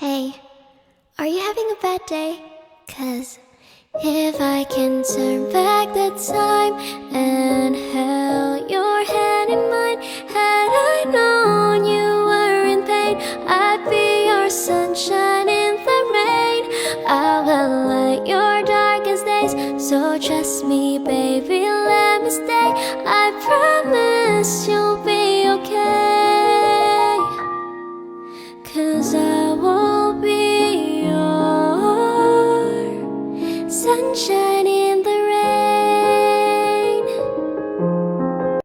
Hey, are you having a bad day? 'Cause if I can turn back the time and held your hand in mine, had I known you were in pain, I'd be your sunshine in the rain. I will light your darkest days, so trust me, baby, let me stay. I promise you'll be okay. 'Cause